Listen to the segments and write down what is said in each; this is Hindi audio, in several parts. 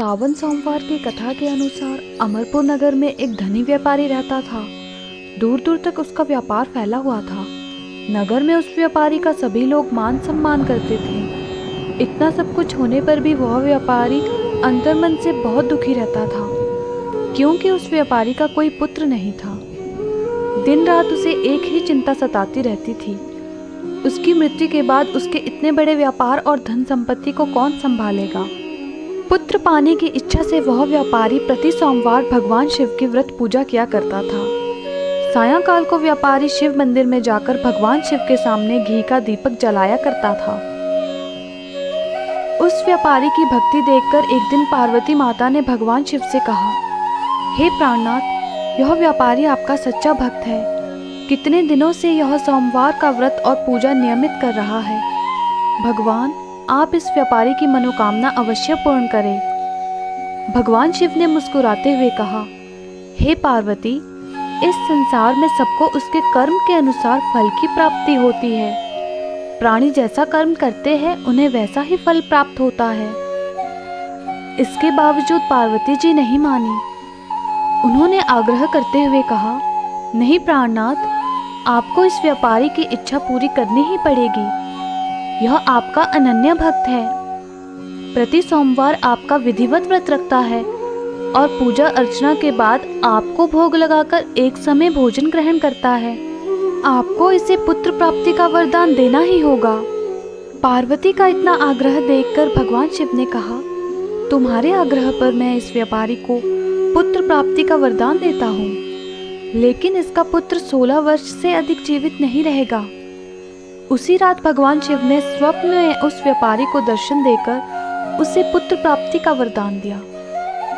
सावन सोमवार की कथा के अनुसार अमरपुर नगर में एक धनी व्यापारी रहता था। दूर दूर तक उसका व्यापार फैला हुआ था। नगर में उस व्यापारी का सभी लोग मान सम्मान करते थे। इतना सब कुछ होने पर भी वह व्यापारी अंतर्मन से बहुत दुखी रहता था, क्योंकि उस व्यापारी का कोई पुत्र नहीं था। दिन रात उसे एक ही चिंता सताती रहती थी, उसकी मृत्यु के बाद उसके इतने बड़े व्यापार और धन संपत्ति को कौन संभालेगा। पुत्र पाने की इच्छा से वह व्यापारी प्रति सोमवार भगवान शिव की व्रत पूजा किया करता था। सायंकाल को व्यापारी शिव मंदिर में जाकर भगवान शिव के सामने घी का दीपक जलाया करता था। उस व्यापारी की भक्ति देखकर एक दिन पार्वती माता ने भगवान शिव से कहा, हे प्राणनाथ, यह व्यापारी आपका सच्चा भक्त है। कितने दिनों से यह सोमवार का व्रत और पूजा नियमित कर रहा है। भगवान, आप इस व्यापारी की मनोकामना अवश्य पूर्ण करें। भगवान शिव ने मुस्कुराते हुए कहा, हे पार्वती, इस संसार में सबको उसके कर्म के अनुसार फल की प्राप्ति होती है। प्राणी जैसा कर्म करते हैं उन्हें वैसा ही फल प्राप्त होता है। इसके बावजूद पार्वती जी नहीं मानी। उन्होंने आग्रह करते हुए कहा, नहीं प्राणनाथ, आपको इस व्यापारी की इच्छा पूरी करनी ही पड़ेगी। यह आपका अनन्य भक्त है। प्रति सोमवार आपका विधिवत व्रत रखता है और पूजा अर्चना के बाद आपको भोग लगाकर एक समय भोजन ग्रहण करता है। आपको इसे पुत्र प्राप्ति का वरदान देना ही होगा। पार्वती का इतना आग्रह देखकर भगवान शिव ने कहा, तुम्हारे आग्रह पर मैं इस व्यापारी को पुत्र प्राप्ति का वरदान देता हूँ, लेकिन इसका पुत्र 16 वर्ष से अधिक जीवित नहीं रहेगा। उसी रात भगवान शिव ने स्वप्न में उस व्यापारी को दर्शन देकर उसे पुत्र प्राप्ति का वरदान दिया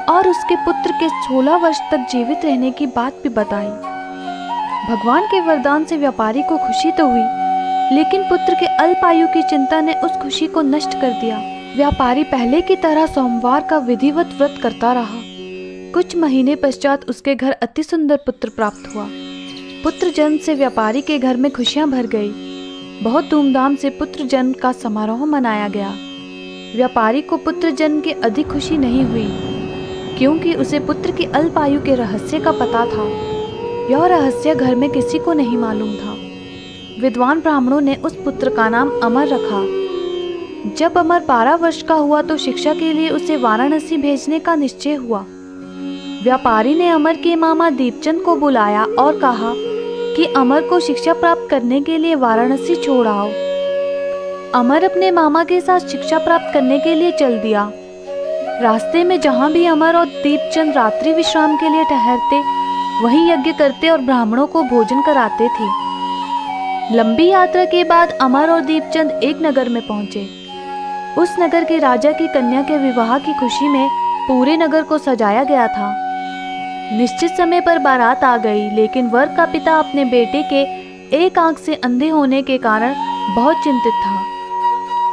और उसके पुत्र के 16 वर्ष तक जीवित रहने की बात भी बताई। भगवान के वरदान से व्यापारी को खुशी तो हुई, लेकिन पुत्र के अल्पायु की चिंता ने उस खुशी को नष्ट कर दिया। व्यापारी पहले की तरह सोमवार का विधिवत व्रत करता रहा। कुछ महीने पश्चात उसके घर अति सुंदर पुत्र प्राप्त हुआ। पुत्र जन्म से व्यापारी के घर में खुशियां भर गई। बहुत धूमधाम से पुत्र जन्म का समारोह मनाया गया। व्यापारी को पुत्र जन्म की अधिक खुशी नहीं हुई, क्योंकि उसे पुत्र की अल्पायु के रहस्य का पता था। यह रहस्य घर में किसी को नहीं मालूम था। विद्वान ब्राह्मणों ने उस पुत्र का नाम अमर रखा। जब अमर 12 वर्ष का हुआ तो शिक्षा के लिए उसे वाराणसी भेजने का निश्चय हुआ। व्यापारी ने अमर के मामा दीपचंद को बुलाया और कहा कि अमर को शिक्षा प्राप्त करने के लिए वाराणसी छोड़ आओ। अमर अपने मामा के साथ शिक्षा प्राप्त करने के लिए चल दिया। रास्ते में जहाँ भी अमर और दीपचंद रात्रि विश्राम के लिए ठहरते, वहीं यज्ञ करते और ब्राह्मणों को भोजन कराते थे। लंबी यात्रा के बाद अमर और दीपचंद एक नगर में पहुंचे। उस नगर के राजा की कन्या के विवाह की खुशी में पूरे नगर को सजाया गया था। निश्चित समय पर बारात आ गई, लेकिन वर का पिता अपने बेटे के एक आंख से अंधे होने के कारण बहुत चिंतित था।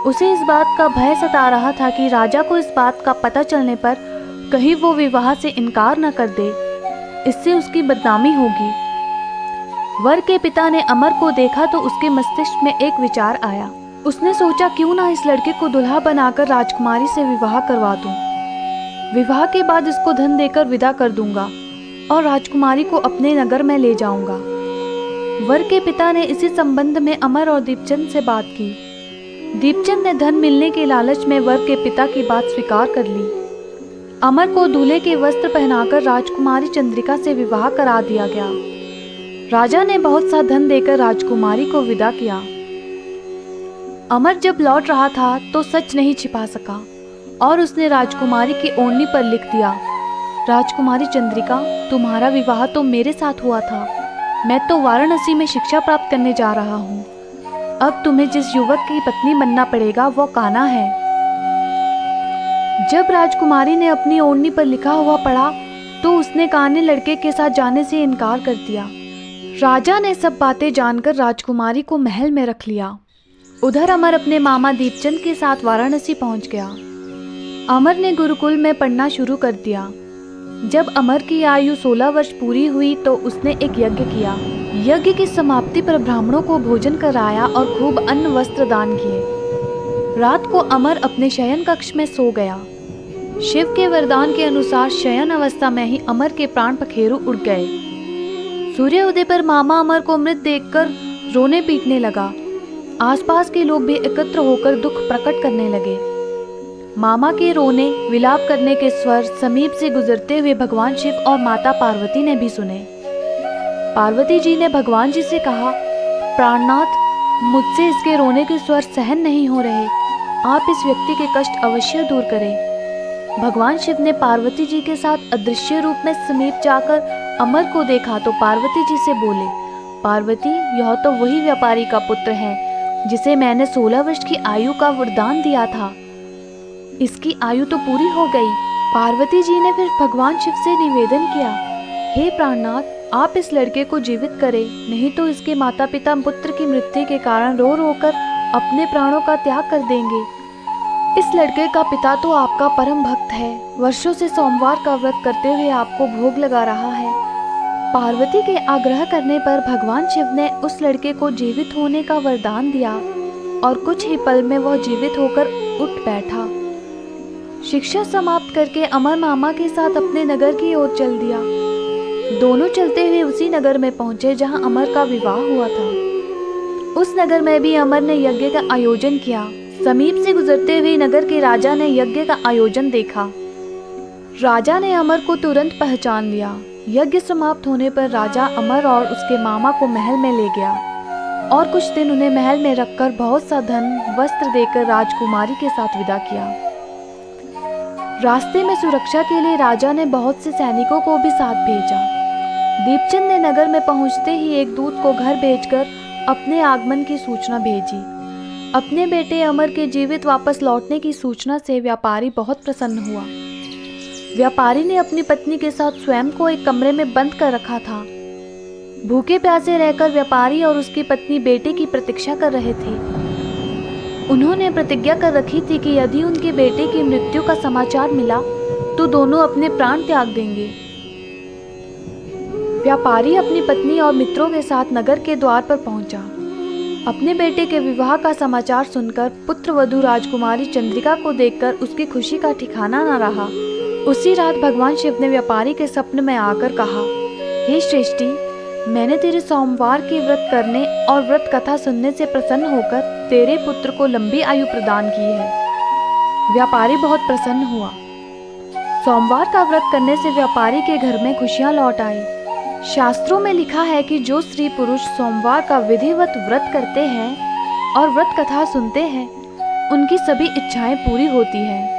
उसे इस बात का भय सता रहा था कि राजा को इस बात का पता चलने पर कहीं वो विवाह से इनकार न कर दे, इससे उसकी बदनामी होगी। वर के पिता ने अमर को देखा तो उसके मस्तिष्क में एक विचार आया। उसने सोचा, क्यों ना इस लड़के को दुल्हा बनाकर राजकुमारी से विवाह करवा दूं। विवाह के बाद इसको धन देकर विदा कर दूंगा और राजकुमारी को अपने नगर में ले जाऊंगा। वर के पिता ने इसी संबंध में अमर और दीपचंद से बात की। दीपचंद ने धन मिलने के लालच में वर के पिता की बात स्वीकार कर ली। अमर को दूल्हे के वस्त्र पहनाकर राजकुमारी चंद्रिका से विवाह करा दिया गया। राजा ने बहुत सा धन देकर राजकुमारी को विदा किया। अमर जब लौट रहा था तो सच नहीं छिपा सका और उसने राजकुमारी की ओढ़नी पर लिख दिया, राजकुमारी चंद्रिका, तुम्हारा विवाह तो मेरे साथ हुआ था। मैं तो वाराणसी में शिक्षा प्राप्त करने जा रहा हूँ। अब तुम्हें जिस युवक की पत्नी बनना पड़ेगा वो कान्हा है। जब राजकुमारी ने अपनी ओढ़नी पर लिखा हुआ पढ़ा तो उसने कान्हे लड़के के साथ जाने से इनकार कर दिया। राजा ने सब बातें जानकर राजकुमारी को महल में रख लिया। उधर अमर अपने मामा दीपचंद के साथ वाराणसी पहुंच गया। अमर ने गुरुकुल में पढ़ना शुरू कर दिया। जब अमर की आयु 16 वर्ष पूरी हुई तो उसने एक यज्ञ किया। यज्ञ की समाप्ति पर ब्राह्मणों को भोजन कराया और खूब अन्न वस्त्र दान किए। रात को अमर अपने शयन कक्ष में सो गया। शिव के वरदान के अनुसार शयन अवस्था में ही अमर के प्राण पखेरु उड़ गए। सूर्य उदय पर मामा अमर को मृत देखकर रोने पीटने लगा। आसपास के लोग भी एकत्र होकर दुख प्रकट करने लगे। मामा के रोने विलाप करने के स्वर समीप से गुजरते हुए भगवान शिव और माता पार्वती ने भी सुने। पार्वती जी ने भगवान जी से कहा, प्राणनाथ, मुझसे इसके रोने के स्वर सहन नहीं हो रहे, आप इस व्यक्ति के कष्ट अवश्य दूर करें। भगवान शिव ने पार्वती जी के साथ अदृश्य रूप में समीप जाकर अमर को देखा तो पार्वती जी से बोले, पार्वती, यह तो वही व्यापारी का पुत्र है जिसे मैंने 16 वर्ष की आयु का वरदान दिया था। इसकी आयु तो पूरी हो गई। पार्वती जी ने फिर भगवान शिव से निवेदन किया, हे प्राणनाथ, आप इस लड़के को जीवित करें, नहीं तो इसके माता पिता पुत्र की मृत्यु के कारण रो रो कर अपने प्राणों का त्याग कर देंगे। इस लड़के का पिता तो आपका परम भक्त है, वर्षों से सोमवार का व्रत करते हुए आपको भोग लगा रहा है। पार्वती के आग्रह करने पर भगवान शिव ने उस लड़के को जीवित होने का वरदान दिया और कुछ ही पल में वह जीवित होकर उठ बैठा। शिक्षा समाप्त करके अमर मामा के साथ अपने नगर की ओर चल दिया। दोनों चलते हुए उसी नगर में पहुंचे जहां अमर का विवाह हुआ था। उस नगर में भी अमर ने यज्ञ का आयोजन किया। समीप से गुजरते हुए नगर के राजा ने यज्ञ का आयोजन देखा। राजा ने अमर को तुरंत पहचान लिया। यज्ञ समाप्त होने पर राजा अमर और उसके मामा को महल में ले गया और कुछ दिन उन्हें महल में रखकर बहुत सा धन वस्त्र देकर राजकुमारी के साथ विदा किया। रास्ते में सुरक्षा के लिए राजा ने बहुत से सैनिकों को भी साथ भेजा। दीपचंद ने नगर में पहुंचते ही एक दूत को घर भेजकर अपने आगमन की सूचना भेजी। अपने बेटे अमर के जीवित वापस लौटने की सूचना से व्यापारी बहुत प्रसन्न हुआ। व्यापारी ने अपनी पत्नी के साथ स्वयं को एक कमरे में बंद कर रखा था। भूखे प्यासे रहकर व्यापारी और उसकी पत्नी बेटे की प्रतीक्षा कर रहे थे। उन्होंने प्रतिज्ञा कर रखी थी कि यदि उनके बेटे की मृत्यु का समाचार मिला तो दोनों अपने प्राण त्याग देंगे। व्यापारी अपनी पत्नी और मित्रों के साथ नगर के द्वार पर पहुंचा। अपने बेटे के विवाह का समाचार सुनकर पुत्र वधू राजकुमारी चंद्रिका को देखकर उसकी खुशी का ठिकाना न रहा। उसी रात भगवान शिव ने व्यापारी के स्वप्न में आकर कहा, हे श्रेष्ठी, मैंने तेरे सोमवार के व्रत करने और व्रत कथा सुनने से प्रसन्न होकर तेरे पुत्र को लंबी आयु प्रदान की है। व्यापारी बहुत प्रसन्न हुआ। सोमवार का व्रत करने से व्यापारी के घर में खुशियां लौट आई। शास्त्रों में लिखा है कि जो स्त्री पुरुष सोमवार का विधिवत व्रत करते हैं और व्रत कथा सुनते हैं, उनकी सभी इच्छाएं पूरी होती हैं।